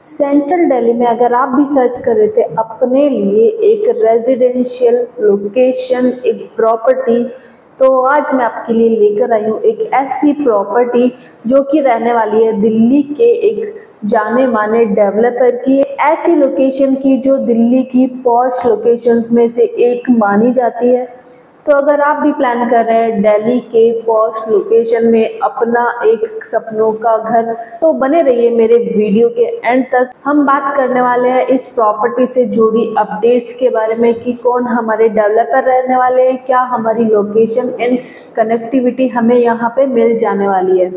Central Delhi में अगर आप भी सर्च कर रहे थे अपने लिए एक रेजिडेंशियल लोकेशन, एक प्रॉपर्टी, तो आज मैं आपके लिए लेकर आई हूँ एक ऐसी प्रॉपर्टी जो कि रहने वाली है दिल्ली के एक जाने माने डेवलपर की, ऐसी लोकेशन की जो दिल्ली की पॉश लोकेशंस में से एक मानी जाती है। तो अगर आप भी प्लान कर रहे हैं दिल्ली के पॉश लोकेशन में अपना एक सपनों का घर, तो बने रहिए मेरे वीडियो के एंड तक। हम बात करने वाले हैं इस प्रॉपर्टी से जुड़ी अपडेट्स के बारे में कि कौन हमारे डेवलपर रहने वाले हैं, क्या हमारी लोकेशन एंड कनेक्टिविटी हमें यहाँ पे मिल जाने वाली है।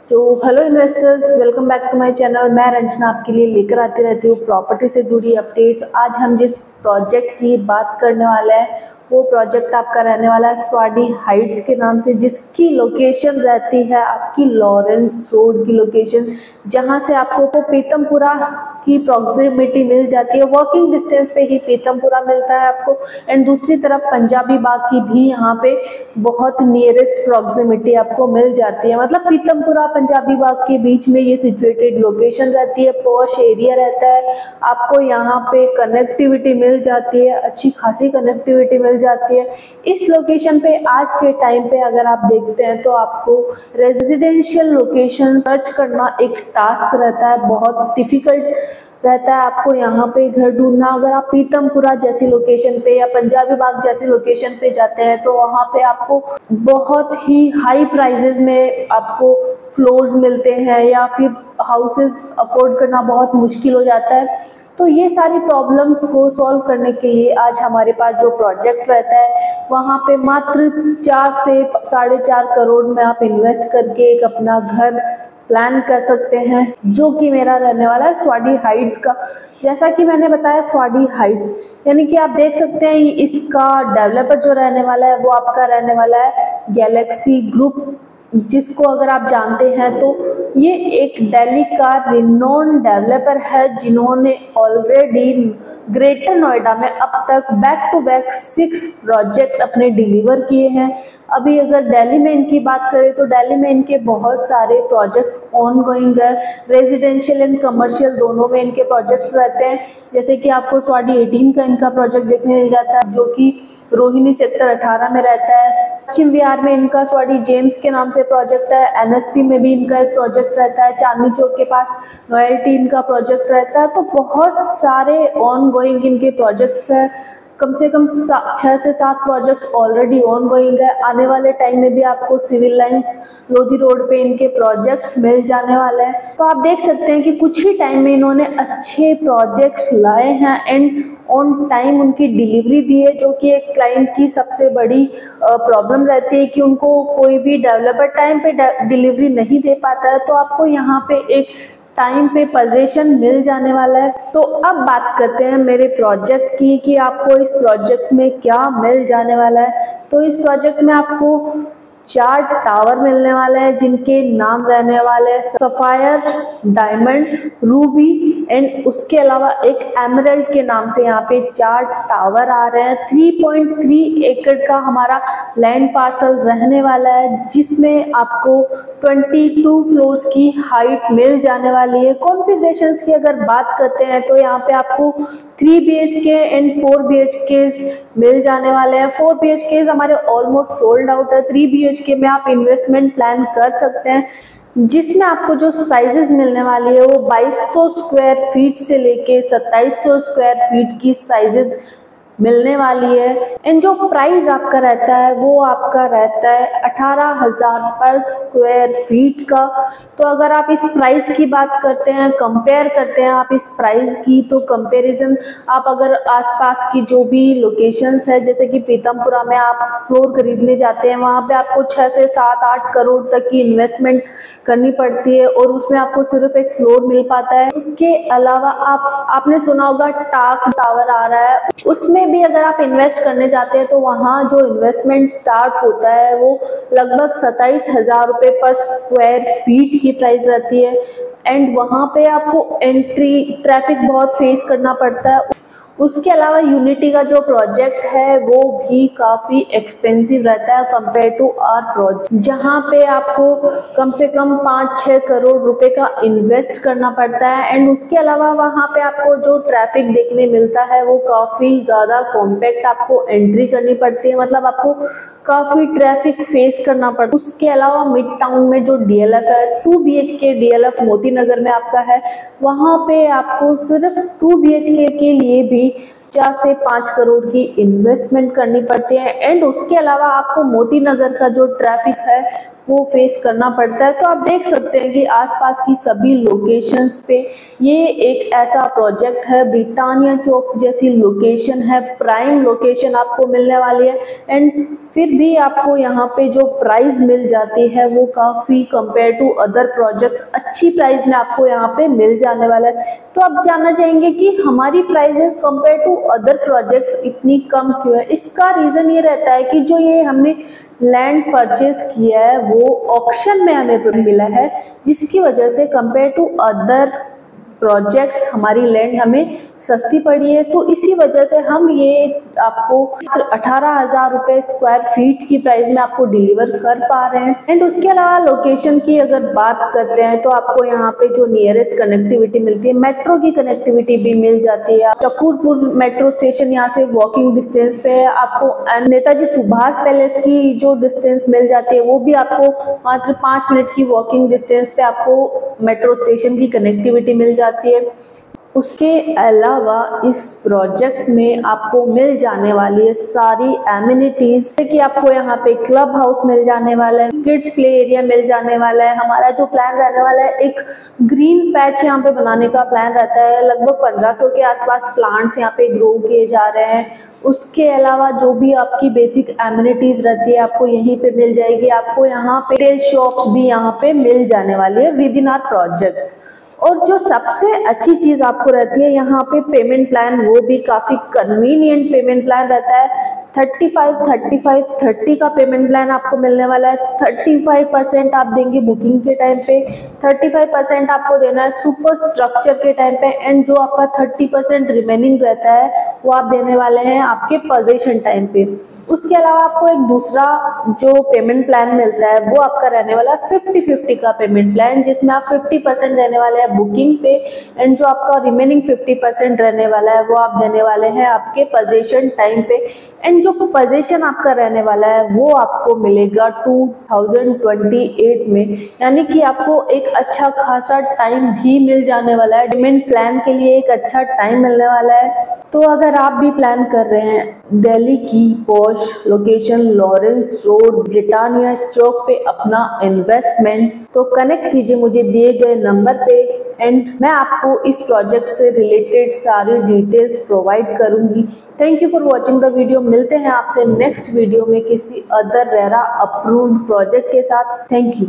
तो hello investors, welcome back to my channel. मैं रंजना आपके लिए लेकर आती रहती हूँ प्रॉपर्टी से जुड़ी अपडेट्स। आज हम जिस प्रोजेक्ट की बात करने वाले हैं वो प्रोजेक्ट आपका रहने वाला है स्वाडी हाइट्स के नाम से, जिसकी लोकेशन रहती है आपकी लॉरेंस रोड की लोकेशन, जहां से आपको तो पीतमपुरा की प्रॉक्सिमिटी मिल जाती है। वॉकिंग डिस्टेंस पे ही पीतमपुरा मिलता है आपको, एंड दूसरी तरफ पंजाबी बाग की भी यहाँ पे बहुत नियरेस्ट प्रॉक्सिमिटी आपको मिल जाती है। मतलब पीतमपुरा पंजाबी बाग के बीच में ये सिचुएटेड लोकेशन रहती है, पॉश एरिया रहता है, आपको यहाँ पे कनेक्टिविटी मिल जाती है, अच्छी खासी कनेक्टिविटी मिल जाती है। इस लोकेशन पे आज के टाइम पे अगर आप देखते हैं तो आपको रेजिडेंशियल लोकेशन सर्च करना एक टास्क रहता है, बहुत डिफिकल्ट रहता है आपको यहाँ पे घर ढूंढना। अगर आप पीतमपुरा जैसी लोकेशन पे या पंजाबी बाग जैसी लोकेशन पे जाते हैं तो वहाँ पे आपको बहुत ही हाई प्राइजेस में आपको फ्लोर्स मिलते हैं या फिर हाउसेस अफोर्ड करना बहुत मुश्किल हो जाता है। तो ये सारी प्रॉब्लम्स को सॉल्व करने के लिए आज हमारे पास जो प्रोजेक्ट रहता है वहाँ पे मात्र 4 से 4.5 करोड़ में आप इन्वेस्ट करके एक अपना घर प्लान कर सकते हैं, जो कि मेरा रहने वाला है स्वाडी हाइट्स का। जैसा कि मैंने बताया स्वाडी हाइट्स, यानी कि आप देख सकते हैं इसका डेवलपर जो रहने वाला है वो आपका रहने वाला है गैलेक्सी ग्रुप, जिसको अगर आप जानते हैं तो ये एक दिल्ली का रिनोन डेवलपर है, जिन्होंने ऑलरेडी ग्रेटर नोएडा में अब तक बैक टू बैक 6 प्रोजेक्ट अपने डिलीवर किए हैं। अभी अगर दिल्ली में इनकी बात करें तो दिल्ली में इनके बहुत सारे प्रोजेक्ट्स ऑन गोइंग है, रेजिडेंशियल एंड कमर्शियल दोनों में इनके प्रोजेक्ट्स रहते हैं। जैसे कि आपको स्वाडी 18 का इनका प्रोजेक्ट देखने मिल जाता है, जो कि रोहिणी सेक्टर 18 में रहता है। पश्चिम बिहार में इनका स्वाडी जेम्स के नाम से प्रोजेक्ट है, एनएसपी में भी इनका एक प्रोजेक्ट रहता है, चांदनी चौक के पास नोएल्टी इनका प्रोजेक्ट रहता है। तो बहुत सारे ऑन गोइंग इनके प्रोजेक्ट्स है, कम से कम 6 से 7 प्रोजेक्ट्स ऑलरेडी ऑन गोइंग है। आने वाले टाइम में भी आपको सिविल लाइंस लोधी रोड पे इनके प्रोजेक्ट्स मिल जाने वाले हैं। तो आप देख सकते हैं कि कुछ ही टाइम में इन्होंने अच्छे प्रोजेक्ट्स लाए हैं एंड ऑन टाइम उनकी डिलीवरी दी है, जो कि एक क्लाइंट की सबसे बड़ी प्रॉब्लम रहती है कि उनको कोई भी डेवलपर टाइम पे डिलीवरी नहीं दे पाता है। तो आपको यहाँ पे एक टाइम पे पोजीशन मिल जाने वाला है। तो अब बात करते हैं मेरे प्रोजेक्ट की कि आपको इस प्रोजेक्ट में क्या मिल जाने वाला है। तो इस प्रोजेक्ट में आपको 4 टावर मिलने वाले हैं, जिनके नाम रहने वाले हैं सफायर, डायमंड, रूबी एंड उसके अलावा एक एमरल्ड के नाम से यहाँ पे 4 टावर आ रहे हैं। 3.3 एकड़ का हमारा लैंड पार्सल रहने वाला है, जिसमें आपको 22 फ्लोर्स की हाइट मिल जाने वाली है। कॉन्फ़िगरेशंस की अगर बात करते हैं तो यहाँ पे आपको 3 BHK एंड 4 BHK मिल जाने वाले हैं। 4 BHK हमारे ऑलमोस्ट सोल्ड आउट है। 3 BHK में आप इन्वेस्टमेंट प्लान कर सकते हैं, जिसमें आपको जो साइजेस मिलने वाली है वो 2200 स्क्वायर फीट से लेके 2700 स्क्वायर फीट की साइजेस मिलने वाली है। एंड जो प्राइस आपका रहता है वो आपका रहता है 18,000 पर स्क्वायर फीट का। तो अगर आप इस प्राइस की बात करते हैं, कंपेयर करते हैं आप इस प्राइस की, तो कंपैरिजन आप अगर आसपास की जो भी लोकेशंस है, जैसे कि पीतमपुरा में आप फ्लोर खरीदने जाते हैं, वहाँ पे आपको 6 से 7-8 करोड़ तक की इन्वेस्टमेंट करनी पड़ती है और उसमें आपको सिर्फ एक फ्लोर मिल पाता है। उसके अलावा आपने सुना होगा टाक टावर आ रहा है, उसमें भी अगर आप इन्वेस्ट करने जाते हैं तो वहाँ जो इन्वेस्टमेंट स्टार्ट होता है वो लगभग 27,000 रुपये पर स्क्वायर फीट की प्राइस रहती है। एंड वहाँ पे आपको एंट्री ट्रैफिक बहुत फेस करना पड़ता है। उसके अलावा यूनिटी का जो प्रोजेक्ट है वो भी काफ़ी एक्सपेंसिव रहता है कंपेयर टू आर प्रोजेक्ट, जहाँ पे आपको कम से कम 5-6 करोड़ रुपए का इन्वेस्ट करना पड़ता है। एंड उसके अलावा वहाँ पे आपको जो ट्रैफिक देखने मिलता है वो काफ़ी ज़्यादा कॉम्पैक्ट आपको एंट्री करनी पड़ती है, मतलब आपको काफ़ी ट्रैफिक फेस करना पड़ता है। उसके अलावा मिड टाउन में जो DLF है 2 BHK DLF मोती नगर में आपका है, वहाँ पे आपको सिर्फ 2 BHK के लिए भी 4 से 5 करोड़ की इन्वेस्टमेंट करनी पड़ती है। एंड उसके अलावा आपको मोती नगर का जो ट्रैफिक है वो फेस करना पड़ता है। तो आप देख सकते हैं कि आसपास की सभी लोकेशंस पे ये एक ऐसा प्रोजेक्ट है, ब्रिटानिया चौक जैसी लोकेशन है, प्राइम लोकेशन आपको मिलने वाली है। एंड फिर भी आपको यहाँ पे जो प्राइस मिल जाती है वो काफ़ी कंपेयर टू अदर प्रोजेक्ट्स अच्छी प्राइस में आपको यहाँ पे मिल जाने वाला है। तो आप जानना चाहेंगे कि हमारी prices compare to other projects इतनी कम क्यों है। इसका रीज़न ये रहता है कि जो ये हमने लैंड परचेज किया है वो ऑक्शन में हमें मिला है, जिसकी वजह से कंपेयर टू अदर प्रोजेक्ट्स हमारी लैंड हमें सस्ती पड़ी है। तो इसी वजह से हम ये आपको 18,000 रुपये स्क्वायर फीट की प्राइस में आपको डिलीवर कर पा रहे हैं। एंड उसके अलावा लोकेशन की अगर बात करते हैं तो आपको यहाँ पे जो नियरेस्ट कनेक्टिविटी मिलती है, मेट्रो की कनेक्टिविटी भी मिल जाती है। चकूरपुर मेट्रो स्टेशन यहाँ से वॉकिंग डिस्टेंस पे है। आपको नेताजी सुभाष पैलेस की जो डिस्टेंस मिल जाती है वो भी आपको मात्र 5 मिनट की वॉकिंग डिस्टेंस पे आपको मेट्रो स्टेशन की कनेक्टिविटी मिल जाती है। उसके अलावा इस प्रोजेक्ट में आपको मिल जाने वाली है सारी एमिनिटीज, जैसे कि आपको यहाँ पे क्लब हाउस मिल जाने वाला है, किड्स प्ले एरिया मिल जाने वाला है। हमारा जो प्लान रहने वाला है एक ग्रीन पैच यहाँ पे बनाने का प्लान रहता है। लगभग 1500 के आसपास प्लांट्स यहाँ पे ग्रो किए जा रहे हैं। उसके अलावा जो भी आपकी बेसिक एमिनिटीज रहती है आपको यहीं पे मिल जाएगी। आपको यहाँ पे रिटेल शॉप्स भी यहाँ पे मिल जाने वाली है विद इन आवर प्रोजेक्ट। और जो सबसे अच्छी चीज आपको रहती है यहाँ पे पेमेंट प्लान, वो भी काफी कन्वीनियंट पेमेंट प्लान रहता है। 35-35-30 का पेमेंट प्लान आपको मिलने वाला है। 35% आप देंगे बुकिंग के टाइम पे, 35% आपको देना है सुपर स्ट्रक्चर के टाइम पे, एंड जो आपका 30% रिमेनिंग रहता है वो आप देने वाले हैं आपके पोजीशन टाइम पे। उसके अलावा आपको एक दूसरा जो पेमेंट प्लान मिलता है वो आपका रहने वाला है 50-50 का पेमेंट प्लान, जिसमें आप 50% देने वाले हैं बुकिंग पे, एंड जो आपका रिमेनिंग 50% रहने वाला है वो आप देने वाले हैं आपके पोजीशन टाइम पे। एंड जो पोजीशन आपका रहने वाला है वो आपको मिलेगा 2028 में, यानी कि आपको एक अच्छा खासा टाइम भी मिल जाने वाला है। पेमेंट प्लान के लिए एक अच्छा टाइम मिलने वाला है। तो अगर आप भी प्लान कर रहे हैं दिल्ली की posh location Lawrence Road Britannia चौक पे अपना इन्वेस्टमेंट, तो कनेक्ट कीजिए मुझे दिए गए नंबर पे, एंड मैं आपको इस प्रोजेक्ट से रिलेटेड सारी डिटेल्स प्रोवाइड करूंगी। Thank you for watching the video. मिलते हैं आपसे नेक्स्ट वीडियो में किसी अदर रेरा अप्रूव्ड प्रोजेक्ट के साथ। Thank you.